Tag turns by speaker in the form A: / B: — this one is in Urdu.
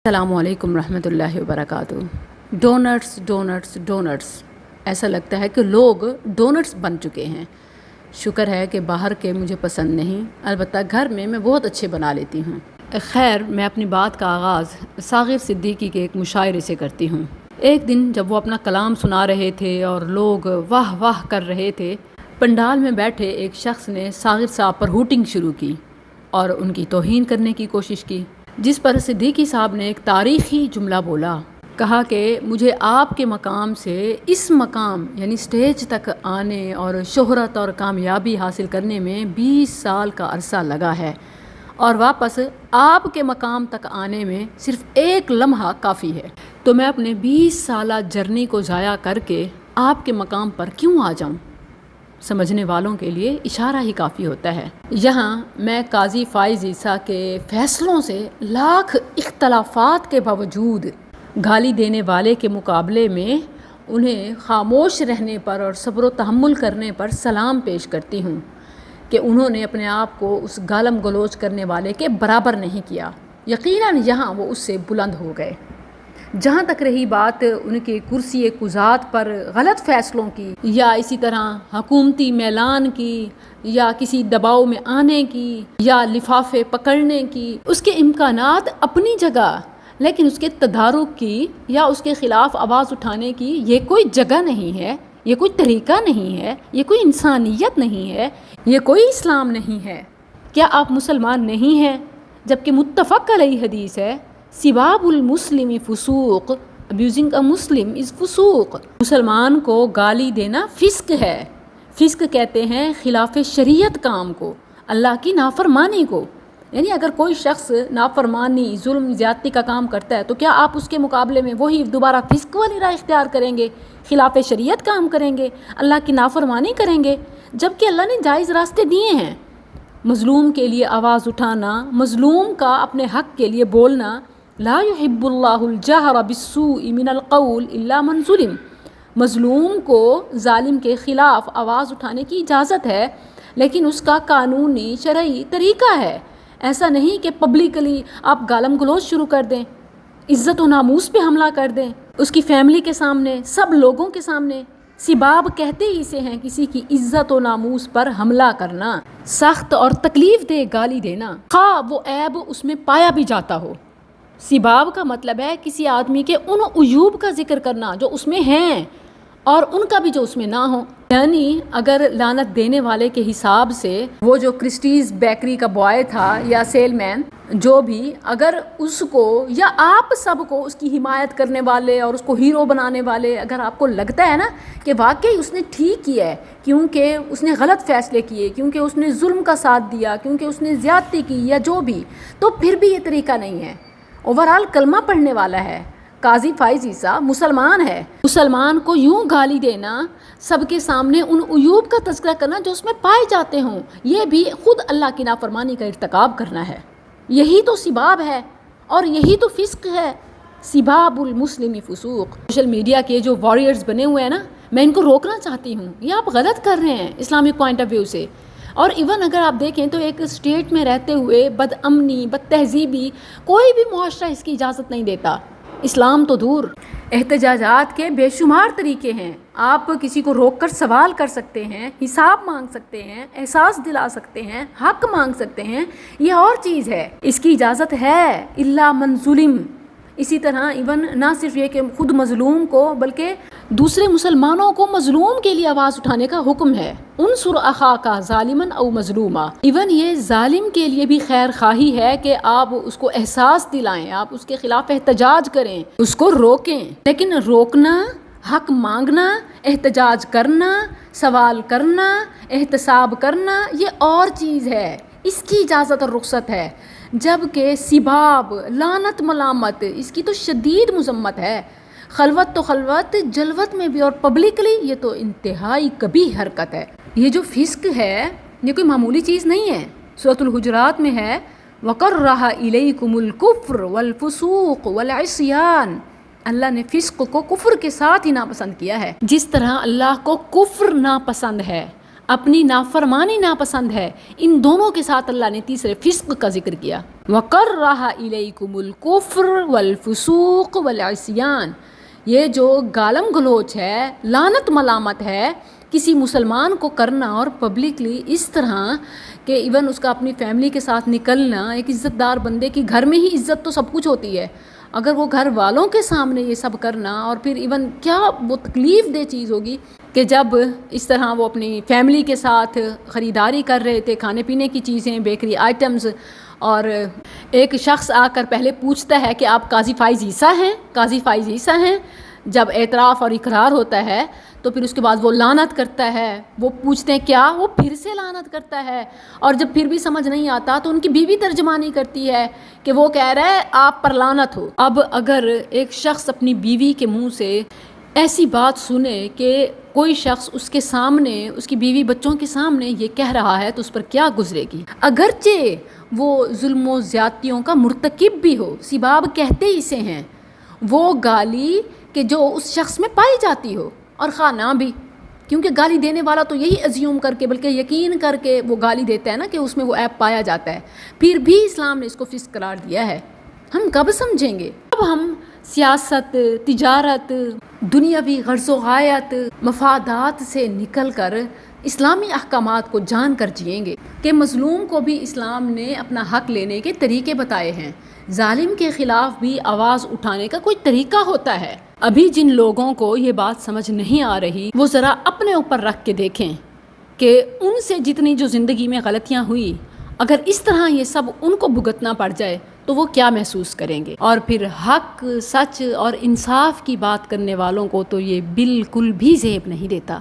A: السلام علیکم رحمۃ اللہ وبرکاتہ۔ ڈونٹس ڈونٹس ڈونٹس، ایسا لگتا ہے کہ لوگ ڈونٹس بن چکے ہیں۔ شکر ہے کہ باہر کے مجھے پسند نہیں، البتہ گھر میں بہت اچھے بنا لیتی ہوں۔ خیر، میں اپنی بات کا آغاز صاغر صدیقی کے ایک مشاعرے سے کرتی ہوں۔ ایک دن جب وہ اپنا کلام سنا رہے تھے اور لوگ واہ واہ کر رہے تھے، پنڈال میں بیٹھے ایک شخص نے صاغر صاحب پر ہوٹنگ شروع کی اور ان کی توہین کرنے کی کوشش کی، جس پر صدیقی صاحب نے ایک تاریخی جملہ بولا۔ کہا کہ مجھے آپ کے مقام سے اس مقام یعنی سٹیج تک آنے اور شہرت اور کامیابی حاصل کرنے میں 20 سال کا عرصہ لگا ہے، اور واپس آپ کے مقام تک آنے میں صرف ایک لمحہ کافی ہے، تو میں اپنے 20 سالہ جرنی کو ضائع کر کے آپ کے مقام پر کیوں آ جاؤں؟ سمجھنے والوں کے لیے اشارہ ہی کافی ہوتا ہے۔ یہاں میں قاضی فائز عیسیٰ کے فیصلوں سے لاکھ اختلافات کے باوجود گالی دینے والے کے مقابلے میں انہیں خاموش رہنے پر اور صبر و تحمل کرنے پر سلام پیش کرتی ہوں کہ انہوں نے اپنے آپ کو اس گالم گلوچ کرنے والے کے برابر نہیں کیا۔ یقیناً یہاں وہ اس سے بلند ہو گئے۔ جہاں تک رہی بات ان کے کرسی قضات پر غلط فیصلوں کی، یا اسی طرح حکومتی میلان کی، یا کسی دباؤ میں آنے کی، یا لفافے پکڑنے کی، اس کے امکانات اپنی جگہ، لیکن اس کے تدارک کی یا اس کے خلاف آواز اٹھانے کی یہ کوئی جگہ نہیں ہے، یہ کوئی طریقہ نہیں ہے، یہ کوئی انسانیت نہیں ہے، یہ کوئی اسلام نہیں ہے۔ کیا آپ مسلمان نہیں ہیں؟ جبکہ متفق علیہ حدیث ہے، سباب المسلم فسوق، ابیوزنگ اے مسلم از فسوق۔ مسلمان کو گالی دینا فسق ہے۔ فسق کہتے ہیں خلاف شریعت کام کو، اللہ کی نافرمانی کو۔ یعنی اگر کوئی شخص نافرمانی، ظلم، زیادتی کا کام کرتا ہے تو کیا آپ اس کے مقابلے میں وہی دوبارہ فسق والی راہ اختیار کریں گے، خلاف شریعت کام کریں گے، اللہ کی نافرمانی کریں گے؟ جبکہ اللہ نے جائز راستے دیے ہیں۔ مظلوم کے لیے آواز اٹھانا، مظلوم کا اپنے حق کے لیے بولنا، لا يحب اللہ الجہر بالسوء من القول الا من ظلم۔ مظلوم کو ظالم کے خلاف آواز اٹھانے کی اجازت ہے، لیکن اس کا قانونی شرعی طریقہ ہے۔ ایسا نہیں کہ پبلکلی آپ گالم گلوچ شروع کر دیں، عزت و ناموس پہ حملہ کر دیں، اس کی فیملی کے سامنے، سب لوگوں کے سامنے۔ سباب کہتے ہی سے ہیں کسی کی عزت و ناموس پر حملہ کرنا، سخت اور تکلیف دہ گالی دینا، خواہ وہ عیب اس میں پایا بھی جاتا ہو۔ سباب کا مطلب ہے کسی آدمی کے ان عیوب کا ذکر کرنا جو اس میں ہیں، اور ان کا بھی جو اس میں نہ ہو۔ یعنی اگر لعنت دینے والے کے حساب سے وہ جو کرسٹیز بیکری کا بوائے تھا یا سیل مین، جو بھی، اگر اس کو یا آپ سب کو اس کی حمایت کرنے والے اور اس کو ہیرو بنانے والے، اگر آپ کو لگتا ہے نا کہ واقعی اس نے ٹھیک کیا ہے کیونکہ اس نے غلط فیصلے کیے، کیونکہ اس نے ظلم کا ساتھ دیا، کیونکہ اس نے زیادتی کی یا جو بھی، تو پھر بھی یہ طریقہ نہیں ہے۔ اوورآل کلمہ پڑھنے والا ہے، قاضی فائز عیسیٰ مسلمان ہے۔ مسلمان کو یوں گالی دینا، سب کے سامنے ان عیوب کا تذکرہ کرنا جو اس میں پائے جاتے ہوں، یہ بھی خود اللہ کی نافرمانی کا ارتکاب کرنا ہے۔ یہی تو سباب ہے اور یہی تو فسق ہے۔ سباب المسلم فسوق۔ سوشل میڈیا کے جو وارئرز بنے ہوئے ہیں نا، میں ان کو روکنا چاہتی ہوں۔ یہ آپ غلط کر رہے ہیں اسلامک پوائنٹ آف ویو سے۔ اور ایون اگر آپ دیکھیں تو ایک اسٹیٹ میں رہتے ہوئے بد امنی، بد تہذیبی، کوئی بھی معاشرہ اس کی اجازت نہیں دیتا، اسلام تو دور۔ احتجاجات کے بے شمار طریقے ہیں، آپ کسی کو روک کر سوال کر سکتے ہیں، حساب مانگ سکتے ہیں، احساس دلا سکتے ہیں، حق مانگ سکتے ہیں، یہ اور چیز ہے، اس کی اجازت ہے، الا من ظلم۔ اسی طرح ایون نہ صرف یہ کہ خود مظلوم کو بلکہ دوسرے مسلمانوں کو مظلوم کے لیے آواز اٹھانے کا حکم ہے۔ انصر اخاک ظالما او مظلوما۔ ایون یہ ظالم کے لیے بھی خیر خواہی ہے کہ آپ اس کو احساس دلائیں، آپ اس کے خلاف احتجاج کریں، اس کو روکیں۔ لیکن روکنا، حق مانگنا، احتجاج کرنا، سوال کرنا، احتساب کرنا، یہ اور چیز ہے، اس کی اجازت اور رخصت ہے۔ جبکہ سباب، لعنت، ملامت، اس کی تو شدید مذمت ہے۔ خلوت تو خلوت، جلوت میں بھی اور پبلکلی، یہ تو انتہائی کبیح حرکت ہے۔ یہ جو فسق ہے یہ کوئی معمولی چیز نہیں ہے۔ سورۃ الحجرات میں ہے وَكَرَّهَ إِلَيْكُمُ الْكُفْرَ وَالْفُسُوقَ وَالْعِصْيَانَ۔ اللہ نے فسق کو کفر کے ساتھ ہی ناپسند کیا ہے۔ جس طرح اللہ کو کفر ناپسند ہے، اپنی نافرمانی ناپسند ہے۔ ان دونوں کے ساتھ اللہ نے تیسرے فسق کا ذکر کیا، وَقَرَّهَ إِلَيْكُمُ الْكُفْرُ وَالْفُسُوقُ وَالْعِصْيَانُ۔ یہ جو گالم گلوچ ہے، لعنت ملامت ہے کسی مسلمان کو کرنا، اور پبلکلی اس طرح کہ ایون اس کا اپنی فیملی کے ساتھ نکلنا، ایک عزت دار بندے کی گھر میں ہی عزت تو سب کچھ ہوتی ہے، اگر وہ گھر والوں کے سامنے یہ سب کرنا، اور پھر ایون کیا وہ تکلیف دہ چیز ہوگی کہ جب اس طرح وہ اپنی فیملی کے ساتھ خریداری کر رہے تھے، کھانے پینے کی چیزیں، بیکری آئٹمز، اور ایک شخص آ کر پہلے پوچھتا ہے کہ آپ قاضی فائز عیسیٰ ہیں؟ قاضی فائز عیسیٰ ہیں؟ جب اعتراف اور اقرار ہوتا ہے تو پھر اس کے بعد وہ لعنت کرتا ہے، وہ پوچھتے ہیں کیا، وہ پھر سے لعنت کرتا ہے، اور جب پھر بھی سمجھ نہیں آتا تو ان کی بیوی ترجمانی کرتی ہے کہ وہ کہہ رہا ہے آپ پر لعنت ہو۔ اب اگر ایک شخص اپنی بیوی کے منہ سے ایسی بات سنے کہ کوئی شخص اس کے سامنے، اس کی بیوی بچوں کے سامنے یہ کہہ رہا ہے تو اس پر کیا گزرے گی، اگرچہ وہ ظلم و زیادتیوں کا مرتکب بھی ہو، سباب کہتے اسے ہیں، وہ گالی کہ جو اس شخص میں پائی جاتی ہو، اور خواہ نہ بھی، کیونکہ گالی دینے والا تو یہی ازیوم کر کے بلکہ یقین کر کے وہ گالی دیتا ہے نا کہ اس میں وہ عیب پایا جاتا ہے، پھر بھی اسلام نے اس کو فسق قرار دیا ہے۔ ہم کب سمجھیں گے؟ اب ہم سیاست، تجارت، دنیاوی غرض و غایت، مفادات سے نکل کر اسلامی احکامات کو جان کر جئیں گے کہ مظلوم کو بھی اسلام نے اپنا حق لینے کے طریقے بتائے ہیں، ظالم کے خلاف بھی آواز اٹھانے کا کوئی طریقہ ہوتا ہے۔ ابھی جن لوگوں کو یہ بات سمجھ نہیں آ رہی وہ ذرا اپنے اوپر رکھ کے دیکھیں کہ ان سے جتنی جو زندگی میں غلطیاں ہوئی، اگر اس طرح یہ سب ان کو بھگتنا پڑ جائے تو وہ کیا محسوس کریں گے، اور پھر حق، سچ اور انصاف کی بات کرنے والوں کو تو یہ بالکل بھی زیب نہیں دیتا۔